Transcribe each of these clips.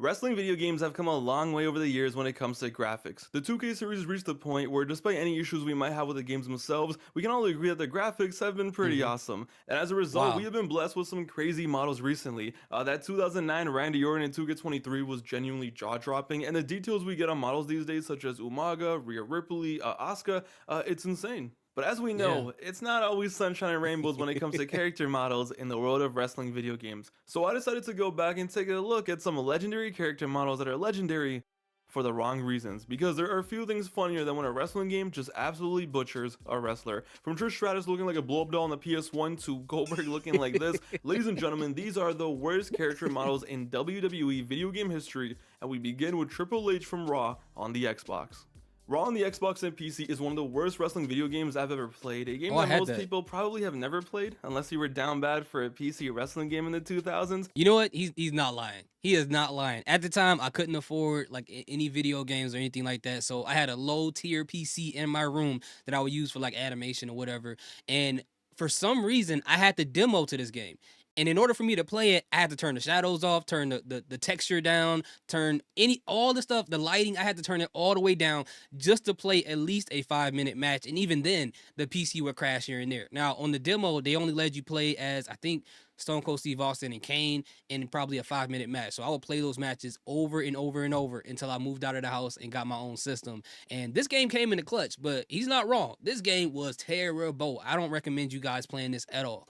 Wrestling video games have come a long way over the years when it comes to graphics. The 2K series reached the point where, despite any issues we might have with the games themselves, we can all agree that the graphics have been pretty Mhm. awesome. And as a result, we Wow. have been blessed with some crazy models recently. That 2009 Randy Orton in 2K23 was genuinely jaw-dropping, and the details we get on models these days, such as Umaga, Rhea Ripley, Asuka, it's insane. But as we Yeah. know, it's not always sunshine and rainbows when it comes to character models in the world of wrestling video games. So I decided to go back and take a look at some legendary character models that are legendary for the wrong reasons. Because there are few things funnier than when a wrestling game just absolutely butchers a wrestler. From Trish Stratus looking like a blow up doll on the PS1 to Goldberg looking like this, ladies and gentlemen, these are the worst character models in WWE video game history, and we begin with Triple H from Raw on the Xbox. Raw on the Xbox and PC is one of the worst wrestling video games I've ever played. A game Oh, I that had most that. people probably have never played, unless you were down bad for a PC wrestling game in the 2000s. You know what? He's not lying. He is not lying. At the time, I couldn't afford like any video games or anything like that. So I had a low tier PC in my room that I would use for like animation or whatever. And for some reason, I had the demo to this game. And in order for me to play it, I had to turn the shadows off, turn the texture down, turn all the stuff, the lighting, I had to turn it all the way down just to play at least a 5 minute match. And even then, the PC would crash here and there. Now on the demo, they only let you play as I think Stone Cold Steve Austin and Kane in probably a 5 minute match. So I would play those matches over and over and over until I moved out of the house and got my own system. And this game came in the clutch, but he's not wrong. This game was terrible. I don't recommend you guys playing this at all.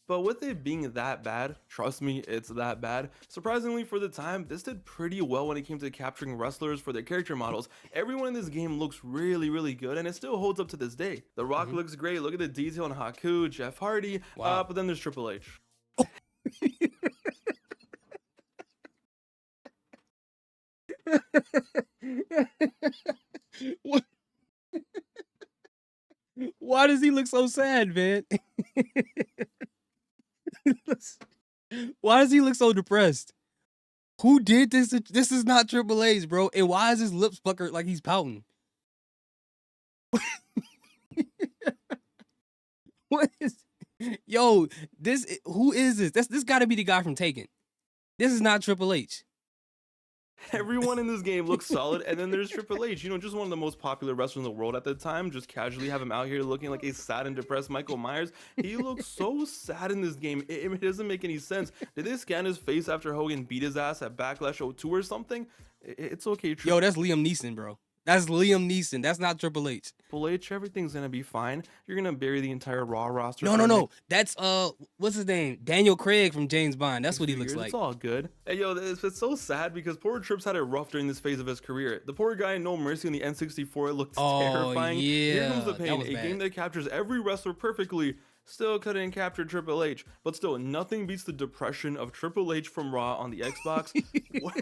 But with it being that bad, trust me, it's that bad. Surprisingly for the time, this did pretty well when it came to capturing wrestlers for their character models. Everyone in this game looks really good, and it still holds up to this day. The Rock Mhm. looks great, look at the detail on Haku, Jeff Hardy, Wow. but then there's Triple H. What- Why does he look so sad, man? Why does he look so depressed? Who did this? This is not Triple H, bro. And why is his lips puckered like he's pouting? What is? Yo, who is this? This got to be the guy from Taken. This is not Triple H. Everyone in this game looks solid, and then there's Triple H, just one of the most popular wrestlers in the world at the time. Just casually have him out here looking like a sad and depressed Michael Myers. He looks so sad in this game. It doesn't make any sense. Did they scan his face after Hogan beat his ass at Backlash '02 or something? It's okay, Yo, that's Liam Neeson, bro. That's Liam Neeson. That's not Triple H. Triple H. Everything's gonna be fine. You're gonna bury the entire Raw roster No, for no, the no. next That's what's his name? Daniel Craig from James Bond. That's what he few looks years. It's like. all good. Hey, yo, it's so sad because poor Trips had it rough during this phase of his career. The poor guy in No Mercy on the N64 looked Oh terrifying. Here comes the yeah, that pain. was A game bad. that captures every wrestler perfectly still couldn't capture Triple H. But still, nothing beats the depression of Triple H from Raw on the Xbox.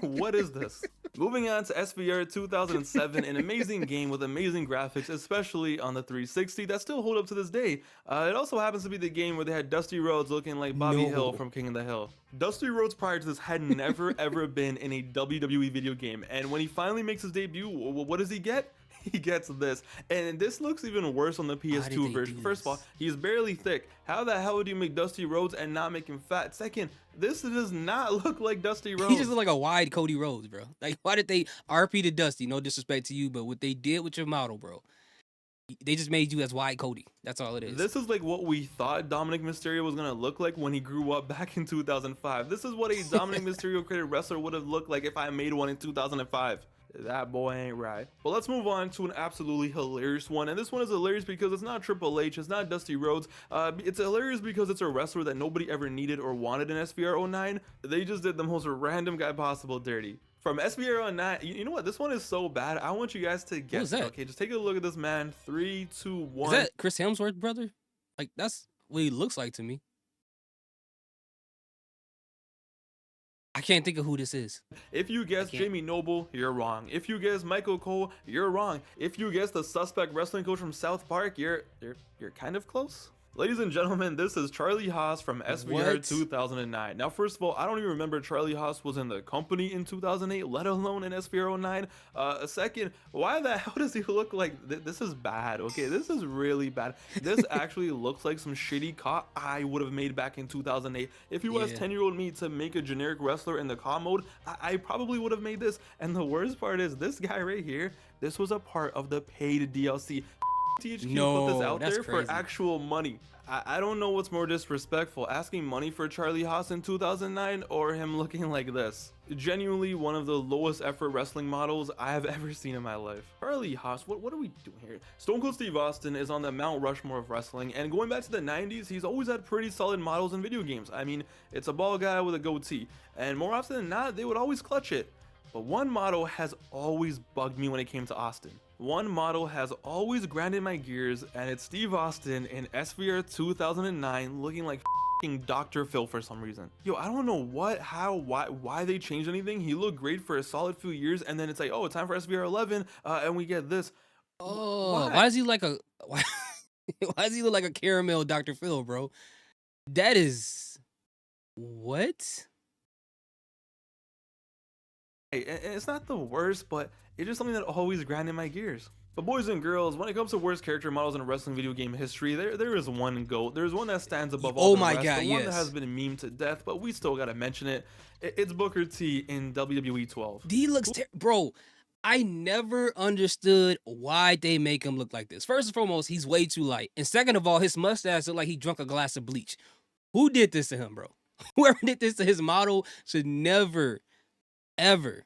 What is this? Moving on to SVR 2007, an amazing game with amazing graphics, especially on the 360, that still hold up to this day. It also happens to be the game where they had Dusty Rhodes looking like Bobby Hill No. from King of the Hill. Dusty Rhodes prior to this had never ever been in a WWE video game, and when he finally makes his debut, what does he get? He gets this, and this looks even worse on the Why did PS2 they version. do First of all, this? he's barely thick. How the hell do you make Dusty Rhodes and not make him fat? Second, this does not look like Dusty Rhodes. He just look like a wide Cody Rhodes, bro. Like, why did they RP to Dusty? No disrespect to you, but what they did with your model, bro, they just made you as wide Cody. That's all it is. This is like what we thought Dominic Mysterio was gonna look like when he grew up back in 2005. This is what a Dominic Mysterio created wrestler would have looked like if I made one in 2005. That boy ain't right. But let's move on to an absolutely hilarious one. And this one is hilarious because it's not Triple H, it's not Dusty Rhodes. It's hilarious because it's a wrestler that nobody ever needed or wanted in SVR 09. They just did the most random guy possible dirty. From SVR 09, you know what? This one is so bad. I want you guys to guess. that? Okay, just take a look at this man. 3, 2, 1. Is that Chris Hemsworth, brother? Like, that's what he looks like to me. I can't think of who this is. If you guess can't. Jamie Noble, you're wrong. If you guess Michael Cole, you're wrong. If you guess the suspect wrestling coach from South Park, you're kind of close. Ladies and gentlemen, this is Charlie Haas from SVR What? 2009. Now, first of all, I don't even remember Charlie Haas was in the company in 2008, let alone in SVR 09. Second, why the hell does he look like this is bad, okay? This is really bad. This actually looks like some shitty COD I would have made back in 2008. If you asked Yeah. 10-year-old me to make a generic wrestler in the COD mode, I probably would have made this. And the worst part is this guy right here, this was a part of the paid DLC. THQ put this No, out that's there for crazy. actual money. I don't know what's more disrespectful, asking money for Charlie Haas in 2009 or him looking like this. Genuinely one of the lowest effort wrestling models I have ever seen in my life. Charlie Haas, what are we doing here? Stone Cold Steve Austin is on the Mount Rushmore of wrestling, and going back to the 90s, he's always had pretty solid models in video games. I mean, it's a bald guy with a goatee, and more often than not, they would always clutch it. But one model has always bugged me when it came to Austin. One model has always grinded my gears, and it's Steve Austin in SVR 2009 looking like f***ing Dr. Phil for some reason. Yo, I don't know what, how, why they changed anything. He looked great for a solid few years, and then it's like, oh, it's time for SVR 11, and we get this. Oh, Why? why does he like a why, why does he look like a caramel Dr. Phil, bro? That is what? And it's not the worst, but it's just something that always grinded my gears. But boys and girls, when it comes to worst character models in wrestling video game history, there is one GOAT. There's one that stands above all Oh the my rest. God, The one that has yes. been memed to death, but we still gotta mention it. It's Booker T in WWE 12. He looks bro. I never understood why they make him look like this. First and foremost, he's way too light. And second of all, his mustache look like he drunk a glass of bleach. Who did this to him, bro? Whoever did this to his model should never, ever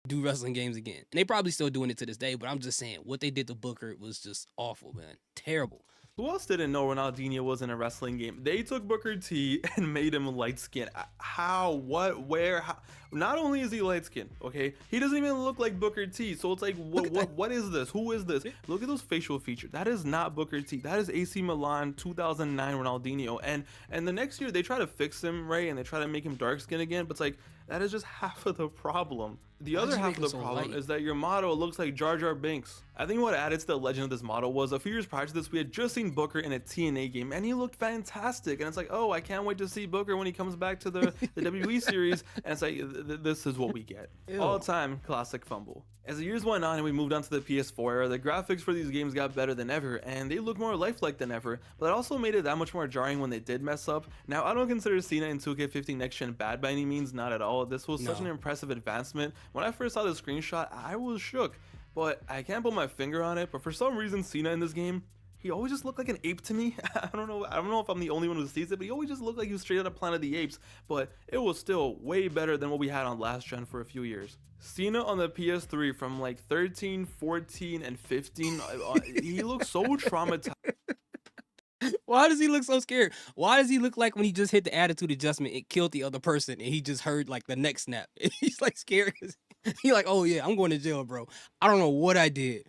do wrestling games again. And they probably still doing it to this day, but I'm just saying what they did to Booker was just awful, man. Terrible. Who else didn't know Ronaldinho was in a wrestling game? They took Booker T and made him light skinned. How? What? Where? How? Not only is he light skinned, okay, he doesn't even look like Booker T. So it's like, what is this? Who is this? Look at those facial features. That is not Booker T. That is AC Milan 2009 Ronaldinho. And the next year they try to fix him, right? And they try to make him dark skinned again. But it's like, that is just half of the problem. The Why'd other you half make of him the so problem light? is that your model looks like Jar Jar Binks. I think what added to the legend of this model was a few years prior to this, we had just seen Booker in a TNA game, and he looked fantastic. And it's like, oh, I can't wait to see Booker when he comes back to the WWE series. And it's like, this is what we get. Ew. All-time classic fumble. As the years went on and we moved on to the PS4 era, the graphics for these games got better than ever, and they look more lifelike than ever, but it also made it that much more jarring when they did mess up. Now, I don't consider Cena in 2K15 Next Gen bad by any means, not at all. This was such an No. impressive advancement. When I first saw the screenshot, I was shook, but I can't put my finger on it, but for some reason, Cena in this game, he always just looked like an ape to me. I don't know if I'm the only one who sees it, but he always just looked like he was straight out of Planet of the Apes. But it was still way better than what we had on last gen for a few years. Cena on the PS3 from like 13, 14, and 15, he looks so traumatized. Why does he look so scared? Why does he look like when he just hit the attitude adjustment, it killed the other person, and he just heard like the neck snap? He's like scared. He's like, oh yeah, I'm going to jail, bro. I don't know what I did.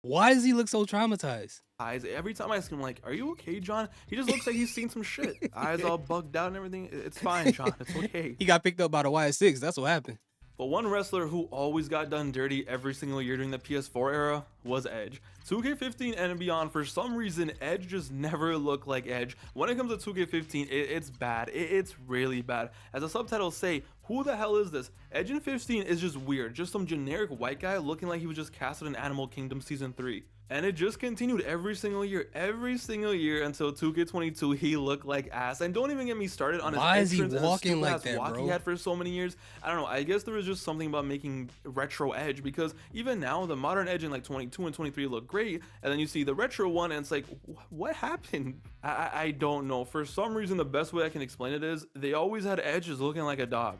Why does he look so traumatized? Every time I see him, like, are you okay, John? He just looks like he's seen some shit. Eyes all bugged out and everything. It's fine, John. It's okay. He got picked up by the YS6. That's what happened. But one wrestler who always got done dirty every single year during the PS4 era was Edge. 2K15 and beyond, for some reason, Edge just never looked like Edge. When it comes to 2K15, it's bad. It's really bad. As the subtitles say, who the hell is this? Edge in 15 is just weird. Just some generic white guy looking like he was just casted in Animal Kingdom Season 3. And it just continued every single year until 2K22 he looked like ass. And don't even get me started on his Why is he entrance and the walking like stupid-ass that, walk bro? he had for so many years. I don't know, I guess there was just something about making retro Edge, because even now the modern Edge in like 22 and 23 look great, and then you see the retro one and it's like, what happened? I don't know. For some reason, the best way I can explain it is they always had Edges looking like a dog.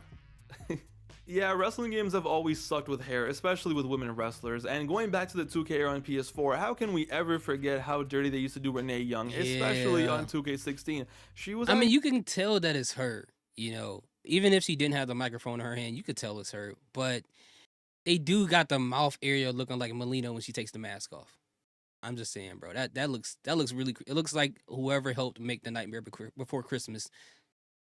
Yeah, wrestling games have always sucked with hair, especially with women wrestlers. And going back to the 2K era on PS4, how can we ever forget how dirty they used to do Renee Young, especially Yeah. on 2K16? She was I mean, you can tell that it's her, you know. Even if she didn't have the microphone in her hand, you could tell it's her. But they do got the mouth area looking like Melina when she takes the mask off. I'm just saying, bro. That looks really. It looks like whoever helped make the Nightmare Before Christmas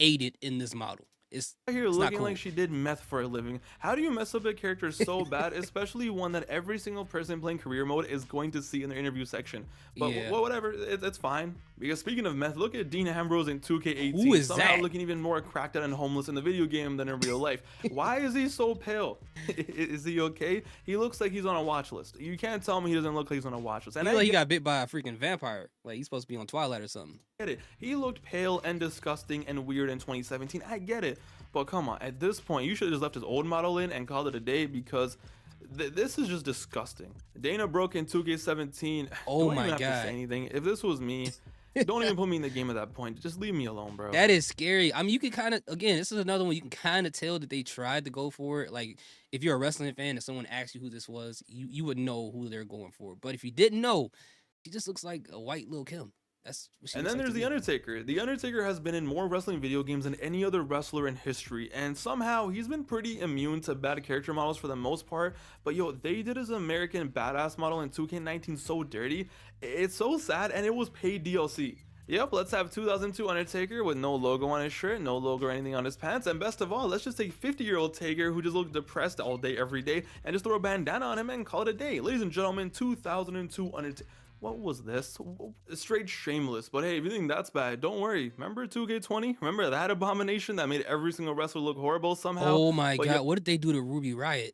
aided in this model. Here it's not looking cool. like she did meth for a living. How do you mess up a character so bad, especially one that every single person playing career mode is going to see in their interview section? But Yeah. whatever, it's fine. Because speaking of meth, look at Dean Ambrose in Who 2K18, is somehow that? looking even more cracked out and homeless in the video game than in real life. Why is he so pale? Is he okay? He looks like he's on a watch list. You can't tell me he doesn't look like he's on a watch list. He And look I like he get got bit by a freaking vampire. Like he's supposed to be on Twilight or something. it. He looked pale and disgusting and weird in 2017. I get it. But come on, at this point, you should have just left his old model in and called it a day because this is just disgusting. Dana Brooke in 2K17. Oh Do I my even have to God. say anything? If this was me, don't even put me in the game at that point. Just leave me alone, bro. That is scary. I mean, you can kind of, again, this is another one you can kind of tell that they tried to go for it. Like, if you're a wrestling fan and someone asks you who this was, you would know who they're going for. But if you didn't know, she just looks like a white Lil' Kim. That's what she And looks then like there's to The me. Undertaker. The Undertaker has been in more wrestling video games than any other wrestler in history, and somehow he's been pretty immune to bad character models for the most part. But yo, they did his American Badass model in 2K19 so dirty. It's so sad, and it was paid DLC. Yep, let's have 2002 Undertaker with no logo on his shirt, no logo or anything on his pants, and best of all, let's just take 50-year-old Taker who just looked depressed all day every day and just throw a bandana on him and call it a day. Ladies and gentlemen, 2002 Undertaker. What was this? Straight shameless. But hey, if you think that's bad, don't worry. Remember 2K20? Remember that abomination that made every single wrestler look horrible somehow? Oh my But God. What did they do to Ruby Riot?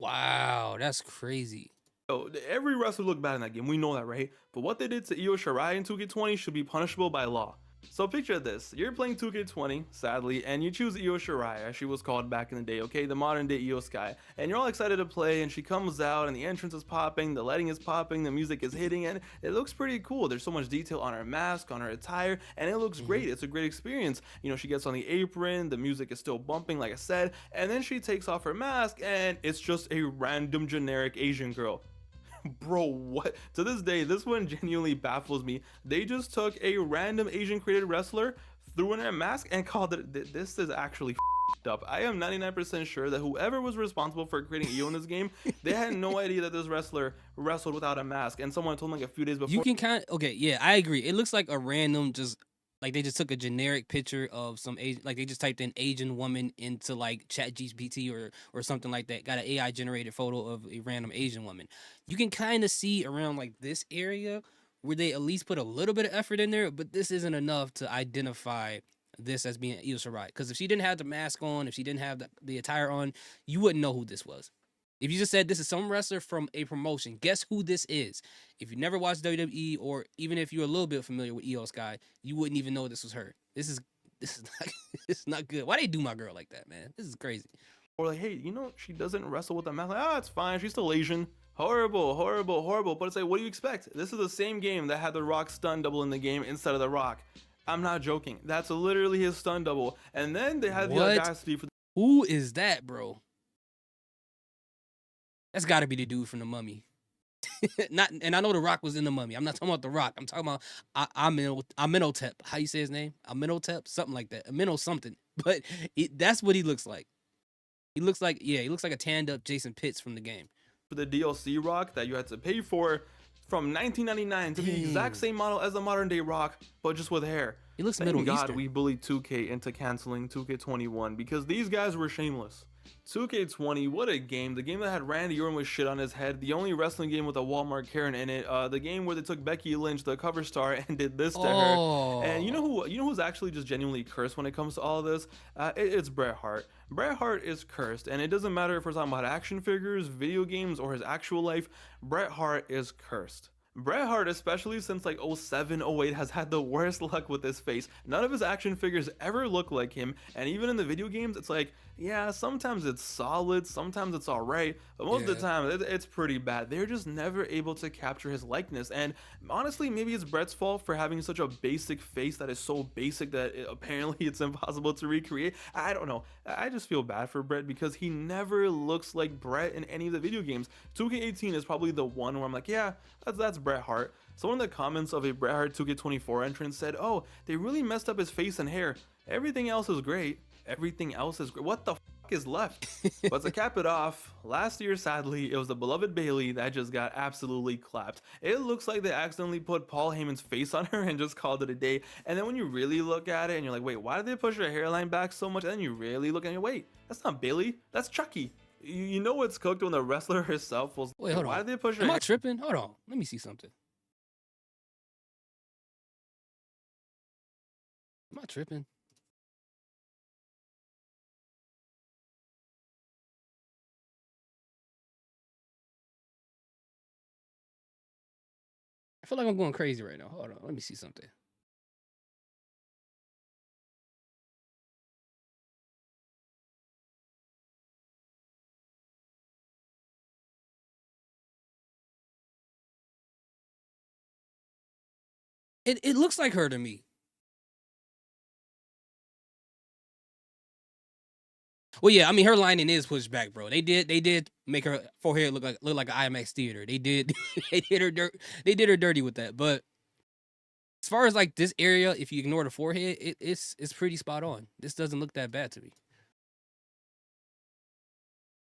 Wow, that's crazy. yo, every wrestler looked bad in that game. We know that, right? But what they did to Io Shirai in 2K20 should be punishable by law. So picture this, you're playing 2K20, sadly, and you choose Io Shirai, as she was called back in the day, okay, the modern day Io Sky, and you're all excited to play, and she comes out, and the entrance is popping, the lighting is popping, the music is hitting, and it looks pretty cool. There's so much detail on her mask, on her attire, and it looks great. It's a great experience. You know, she gets on the apron, the music is still bumping, like I said, and then she takes off her mask, and it's just a random generic Asian girl. Bro, what? To this day, this one genuinely baffles me. They just took a random Asian created wrestler, threw in a mask, and called it. This is actually up. I am 99% sure that whoever was responsible for creating Io in this game, they had no idea that this wrestler wrestled without a mask, and someone told them like a few days before. You can kind of, okay, yeah, I agree. It looks like a random, just like they just took a generic picture of some Asian, like they just typed in Asian woman into like Chat GPT or something like that. Got an AI generated photo of a random Asian woman. You can kind of see around like this area where they at least put a little bit of effort in there, but this isn't enough to identify this as being Io Shirai. Because if she didn't have the mask on, if she didn't have the attire on, you wouldn't know who this was. If you just said this is some wrestler from a promotion, guess who this is? If you never watched WWE, or even if you're a little bit familiar with Io Sky, you wouldn't even know this was her. This is not this is not good. Why they do my girl like that, man? This is crazy. Or like, hey, you know, she doesn't wrestle with a mask. Like, ah, it's fine. She's still Asian. Horrible, horrible, horrible. But it's like, what do you expect? This is the same game that had The Rock stun double in the game instead of The Rock. I'm not joking. That's literally his stun double. And then they had the What? audacity for Who is that, bro? That's got to be the dude from the Mummy. Not, and I know The Rock was in the Mummy. I'm not talking about The Rock. I'm talking about Amenhotep. How you say his name? Amenhotep, something like that. Ameno something. But that's what he looks like. He looks like, yeah, he looks like a tanned up Jason Pitts from the game. the DLC Rock that you had to pay for from 1999 to be the exact same model as the modern day Rock, but just with hair. He looks Thank Middle God Eastern. we bullied 2K into canceling 2K21 because these guys were shameless. 2K20, what a game. The game that had Randy Orton with shit on his head. The only wrestling game with a Walmart Karen in it. The game where they took Becky Lynch, the cover star, and did this to her. And you know who's actually just genuinely cursed when it comes to all of this? It's Bret Hart. Bret Hart is cursed, and it doesn't matter if we're talking about action figures, video games, or his actual life. Bret Hart is cursed. Bret Hart, especially since like 07, 08, has had the worst luck with his face. None of his action figures ever look like him, and even in the video games, it's like, yeah, sometimes it's solid, sometimes it's alright, but most of the time, it's pretty bad. They're just never able to capture his likeness, and honestly, maybe it's Bret's fault for having such a basic face that is so basic that apparently it's impossible to recreate. I don't know. I just feel bad for Bret because he never looks like Bret in any of the video games. 2K18 is probably the one where I'm like, yeah, that's Bret Hart. Someone in the comments of a Bret Hart 2K24 entrance said, oh, they really messed up his face and hair. Everything else is great. Everything else is great. What the f? is left. But to cap it off, last year sadly, it was the beloved Bayley that just got absolutely clapped. It looks like they accidentally put Paul Heyman's face on her and just called it a day. And then when you really look at it and you're like, wait, why did they push her hairline back so much? And then you really look and you wait, that's not Bayley, that's Chucky. You know what's cooked when the wrestler herself was Wait, hold why on. did they push her Am I hair? tripping? Hold on. Let me see something. Am I tripping? I feel like I'm going crazy right now. Hold on. Let me see something. It looks like her to me. Well, yeah, I mean her lining is pushed back, bro. They did make her forehead look like an IMAX theater. They did they did her dirt they did her dirty with that. But as far as like this area, if you ignore the forehead, it's pretty spot on. This doesn't look that bad to me.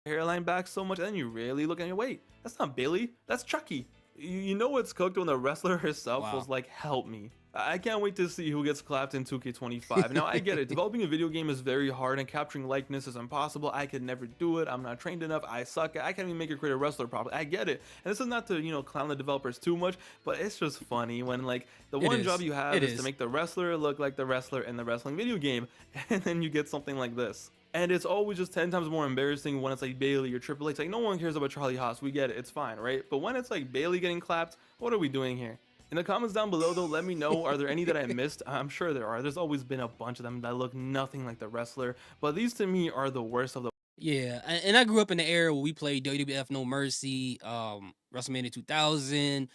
Hairline back so much and then you really look and you wait, that's not Bayley, that's Chucky. You know what's cooked when the wrestler herself Wow. was like, help me. I can't wait to see who gets clapped in 2K25. Now I get it, developing a video game is very hard and capturing likeness is impossible. I could never do it, I'm not trained enough, I suck, I can't even make a create a wrestler properly. I get it. And this is not to, clown the developers too much, but it's just funny when like the It one is. job you have It is to is. make the wrestler look like the wrestler in the wrestling video game, and then you get something like this. And it's always just 10 times more embarrassing when it's like Bayley or Triple H. Like, no one cares about Charlie Haas. We get it. It's fine, right? But when it's like Bayley getting clapped, what are we doing here? In the comments down below, though, let me know. Are there any that I missed? I'm sure there are. There's always been a bunch of them that look nothing like the wrestler. But these to me are the worst of the Yeah, and I grew up in the era where we played WWF No Mercy, WrestleMania 2000,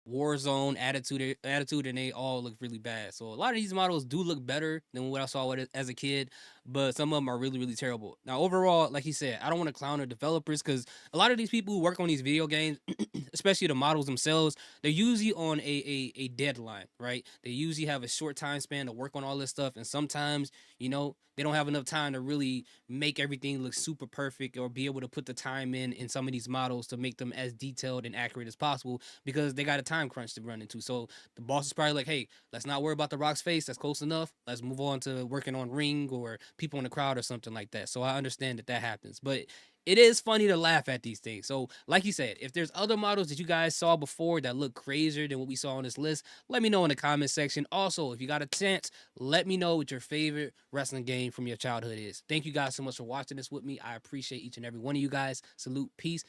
Warzone, Attitude, and they all look really bad. So a lot of these models do look better than what I saw as a kid, but some of them are really, really terrible. Now, overall, like he said, I don't want to clown the developers because a lot of these people who work on these video games, especially the models themselves, they're usually on a deadline, right? They usually have a short time span to work on all this stuff, and sometimes, they don't have enough time to really make everything look super perfect or be able to put the time in some of these models to make them as detailed and accurate as possible because they got a time crunch to run into. So the boss is probably like, hey, let's not worry about the Rock's face. That's close enough. Let's move on to working on ring or people in the crowd or something like that. So I understand that happens. But it is funny to laugh at these things. So, like you said, if there's other models that you guys saw before that look crazier than what we saw on this list, let me know in the comment section. Also, if you got a chance, let me know what your favorite wrestling game from your childhood is. Thank you guys so much for watching this with me. I appreciate each and every one of you guys. Salute, peace.